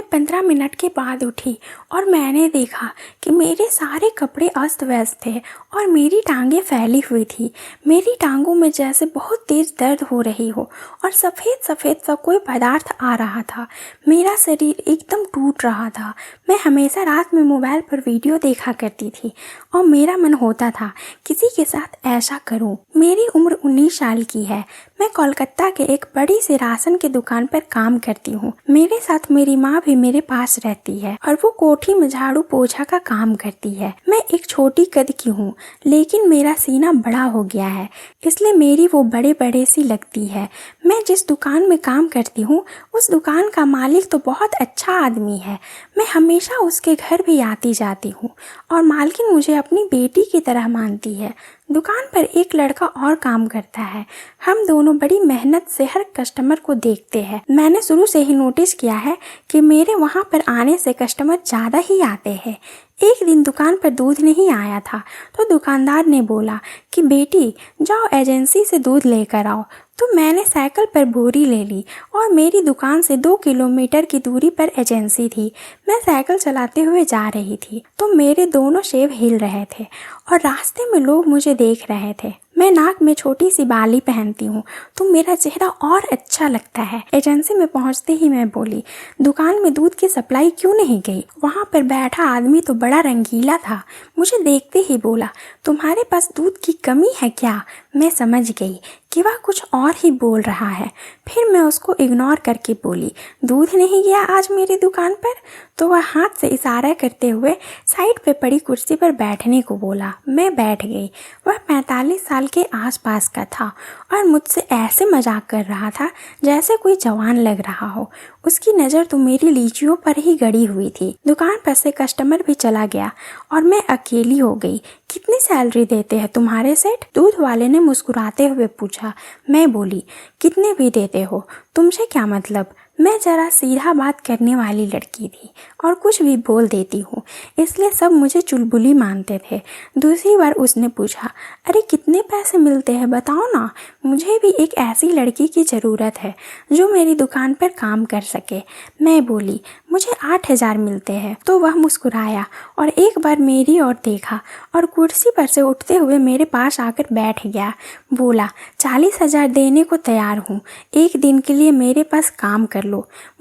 मैं 15 मिनट के बाद उठी और मैंने देखा कि मेरे सारे कपड़े अस्त व्यस्त थे और मेरी टांगें फैली हुई थी। मेरी टांगों में जैसे बहुत तेज दर्द हो रही हो और सफ़ेद सफ़ेद सा कोई पदार्थ आ रहा था। मेरा शरीर एकदम टूट रहा था। मैं हमेशा रात में मोबाइल पर वीडियो देखा करती थी और मेरा मन होता था किसी के साथ ऐसा करूं। मेरी उम्र 19 साल की है। मैं कोलकाता के एक बड़ी सी राशन की दुकान पर काम करती हूँ। मेरे साथ मेरी माँ भी मेरे पास रहती है और वो कोठी में झाड़ू पोछा का काम करती है। मैं एक छोटी कद की हूँ, लेकिन मेरा सीना बड़ा हो गया है, इसलिए मेरी वो बड़े बड़े सी लगती है। मैं जिस दुकान में काम करती हूँ उस दुकान का मालिक तो बहुत अच्छा आदमी है। मैं हमेशा उसके घर भी आती जाती हूँ और मालकिन मुझे अपनी बेटी की तरह मानती है। दुकान पर एक लड़का और काम करता है। हम दोनों बड़ी मेहनत से हर कस्टमर को देखते हैं। मैंने शुरू से ही नोटिस किया है कि मेरे वहाँ पर आने से कस्टमर ज़्यादा ही आते हैं। एक दिन दुकान पर दूध नहीं आया था तो दुकानदार ने बोला कि बेटी जाओ एजेंसी से दूध लेकर आओ। तो मैंने साइकिल पर बोरी ले ली और मेरी दुकान से 2 किलोमीटर की दूरी पर एजेंसी थी। मैं साइकिल चलाते हुए जा रही थी तो मेरे दोनों शेव हिल रहे थे और रास्ते में लोग मुझे देख रहे थे। मैं नाक में छोटी सी बाली पहनती हूँ तो मेरा चेहरा और अच्छा लगता है। एजेंसी में पहुँचते ही मैं बोली, दुकान में दूध की सप्लाई क्यों नहीं गई? वहाँ पर बैठा आदमी तो बड़ा रंगीला था। मुझे देखते ही बोला, तुम्हारे पास दूध की कमी है क्या? मैं समझ गई कि वह कुछ और ही बोल रहा है। फिर मैं उसको इग्नोर करके बोली, दूध नहीं गया आज मेरी दुकान पर? तो वह हाथ से इशारा करते हुए साइड पे पड़ी कुर्सी पर बैठने को बोला। मैं बैठ गई। वह 45 साल के आसपास का था और मुझसे ऐसे मजाक कर रहा था जैसे कोई जवान लग रहा हो। उसकी नज़र तो मेरी लीचियों पर ही गड़ी हुई थी। दुकान पर से कस्टमर भी चला गया और मैं अकेली हो गई। कितनी सैलरी देते हैं तुम्हारे सेठ? दूध वाले ने मुस्कुराते हुए पूछा। मैं बोली, कितने भी देते हो, तुमसे क्या मतलब? मैं जरा सीधा बात करने वाली लड़की थी और कुछ भी बोल देती हूँ, इसलिए सब मुझे चुलबुली मानते थे। दूसरी बार उसने पूछा, अरे कितने पैसे मिलते हैं बताओ ना, मुझे भी एक ऐसी लड़की की ज़रूरत है जो मेरी दुकान पर काम कर सके। मैं बोली, मुझे 8,000 मिलते हैं। तो वह मुस्कुराया और एक बार मेरी ओर देखा और कुर्सी पर से उठते हुए मेरे पास आकर बैठ गया। बोला, 40,000 देने को तैयार हूँ, एक दिन के लिए मेरे पास काम कर लो।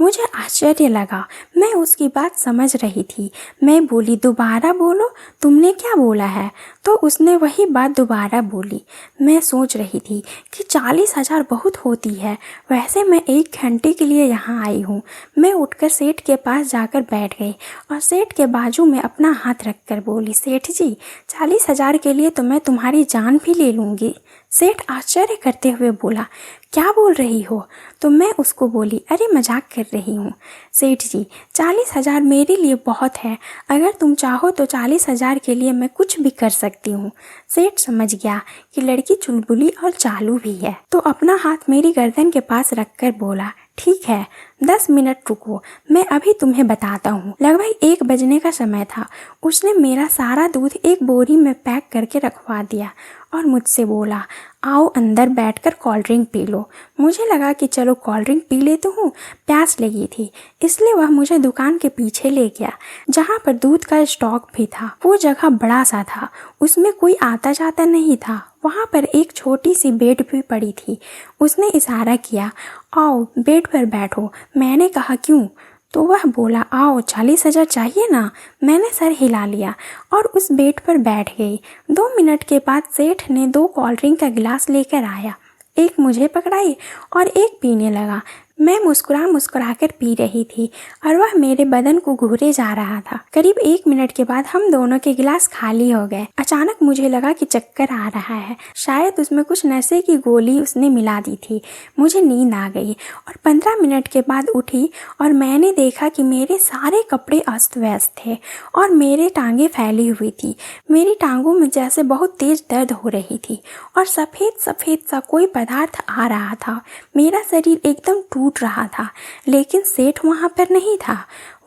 मुझे आश्चर्य लगा, मैं उसकी बात समझ रही थी। मैं बोली, दोबारा बोलो, तुमने क्या बोला है? तो उसने वही बात दोबारा बोली। मैं सोच रही थी कि 40,000 बहुत होती है, वैसे मैं 1 घंटे के लिए यहाँ आई हूँ। मैं उठकर सेठ के पास जाकर बैठ गई और सेठ के बाजू में अपना हाथ रखकर बोली, सेठ जी 40,000 के लिए तो मैं तुम्हारी जान भी ले लूँगी। सेठ आश्चर्य करते हुए बोला, क्या बोल रही हो? तो मैं उसको बोली, अरे मजाक कर रही हूँ। सेठ जी 40,000 मेरे लिए बहुत है, अगर तुम चाहो तो 40,000 के लिए मैं कुछ भी कर सकती हूँ। सेठ समझ गया कि लड़की चुलबुली और चालू भी है, तो अपना हाथ मेरी गर्दन के पास रखकर बोला, ठीक है 10 मिनट रुको, मैं अभी तुम्हें बताता हूँ। लगभग 1 बजने का समय था। उसने मेरा सारा दूध एक बोरी में पैक करके रखवा दिया और मुझसे बोला, आओ अंदर बैठकर कोल्ड ड्रिंक पी लो। मुझे लगा कि चलो कोल्ड ड्रिंक पी लेती हूँ, प्यास लगी थी, इसलिए वह मुझे दुकान के पीछे ले गया जहाँ पर दूध का स्टॉक भी था। वो जगह बड़ा सा था, उसमें कोई आता जाता नहीं था। वहाँ पर एक छोटी सी बेड भी पड़ी थी। उसने इशारा किया, आओ बेड पर बैठो। मैंने कहा, क्यों? तो वह बोला, आओ 40,000 चाहिए ना? मैंने सर हिला लिया और उस बेड पर बैठ गई। 2 मिनट के बाद सेठ ने 2 कोल्ड ड्रिंक का गिलास लेकर आया, एक मुझे पकड़ाई और एक पीने लगा। मैं मुस्कुरा कर पी रही थी और वह मेरे बदन को घूरे जा रहा था। करीब 1 मिनट के बाद हम दोनों के गिलास खाली हो गए। अचानक मुझे लगा कि चक्कर आ रहा है, शायद उसमें कुछ नशे की गोली उसने मिला दी थी। मुझे नींद आ गई और 15 मिनट के बाद उठी और मैंने देखा कि मेरे सारे कपड़े अस्त व्यस्त थे और मेरे टांगें फैली हुई थी। मेरी टांगों में जैसे बहुत तेज दर्द हो रही थी और सफ़ेद सफ़ेद सा कोई पदार्थ आ रहा था। मेरा शरीर एकदम टूट रहा था, लेकिन सेठ वहाँ पर नहीं था,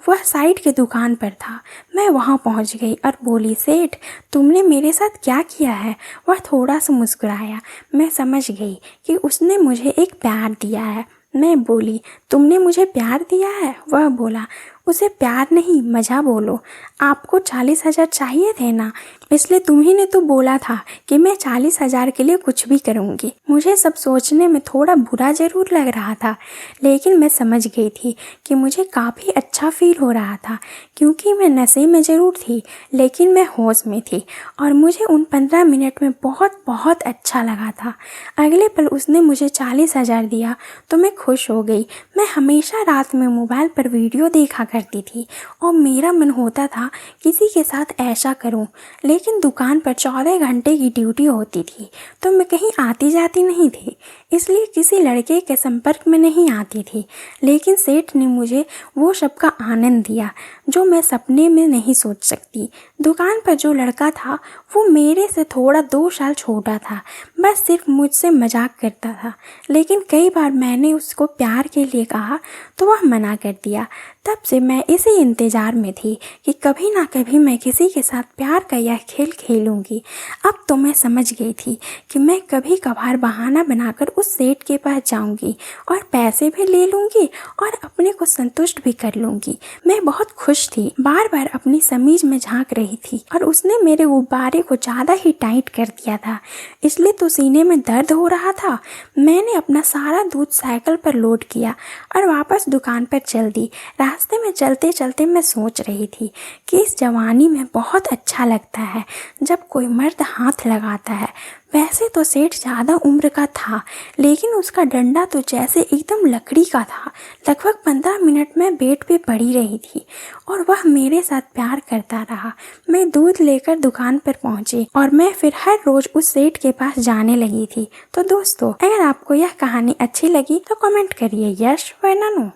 वह साइड के दुकान पर था। मैं वहाँ पहुँच गई और बोली, सेठ तुमने मेरे साथ क्या किया है? वह थोड़ा सा मुस्कुराया। मैं समझ गई कि उसने मुझे एक प्यार दिया है। मैं बोली, तुमने मुझे प्यार दिया है? वह बोला, उसे प्यार नहीं मज़ा बोलो। आपको 40,000 चाहिए थे ना, इसलिए तुम्ही ने तो बोला था कि मैं 40,000 के लिए कुछ भी करूँगी। मुझे सब सोचने में थोड़ा बुरा ज़रूर लग रहा था, लेकिन मैं समझ गई थी कि मुझे काफ़ी अच्छा फील हो रहा था, क्योंकि मैं नशे में ज़रूर थी लेकिन मैं होश में थी और मुझे उन 15 मिनट में बहुत बहुत अच्छा लगा था। अगले पल उसने मुझे 40,000 दिया तो मैं खुश हो गई। मैं हमेशा रात में मोबाइल पर वीडियो देखा करती थी और मेरा मन होता था किसी के साथ ऐसा करूं, लेकिन दुकान पर 14 घंटे की ड्यूटी होती थी तो मैं कहीं आती जाती नहीं थी, इसलिए किसी लड़के के संपर्क में नहीं आती थी। लेकिन सेठ ने मुझे वो सब का आनंद दिया जो मैं सपने में नहीं सोच सकती। दुकान पर जो लड़का था वो मेरे से थोड़ा 2 साल छोटा था, बस सिर्फ मुझसे मजाक करता था, लेकिन कई बार मैंने उसको प्यार के लिए कहा तो वह मना कर दिया। तब से मैं इसी इंतज़ार में थी कि कभी ना कभी मैं किसी के साथ प्यार का यह खेल खेलूंगी। अब तो मैं समझ गई थी कि मैं कभी कभार बहाना बनाकर उस सेठ के पास जाऊंगी और पैसे भी ले लूंगी और अपने को संतुष्ट भी कर लूंगी। मैं बहुत खुश थी, बार बार अपनी समीज में झांक रही थी और उसने मेरे गुब्बारे को ज़्यादा ही टाइट कर दिया था, इसलिए तो सीने में दर्द हो रहा था। मैंने अपना सारा दूध साइकिल पर लोड किया और वापस दुकान पर चल दी। रास्ते में चलते चलते मैं सोच रही थी कि इस जवानी में बहुत अच्छा लगता है जब कोई मर्द हाथ लगाता है। वैसे तो सेठ ज़्यादा उम्र का था, लेकिन उसका डंडा तो जैसे एकदम लकड़ी का था। लगभग 15 मिनट में बेड पे पड़ी रही थी और वह मेरे साथ प्यार करता रहा। मैं दूध लेकर दुकान पर पहुंची और मैं फिर हर रोज उस सेठ के पास जाने लगी थी। तो दोस्तों, अगर आपको यह कहानी अच्छी लगी तो कमेंट करिए यस वरना नो।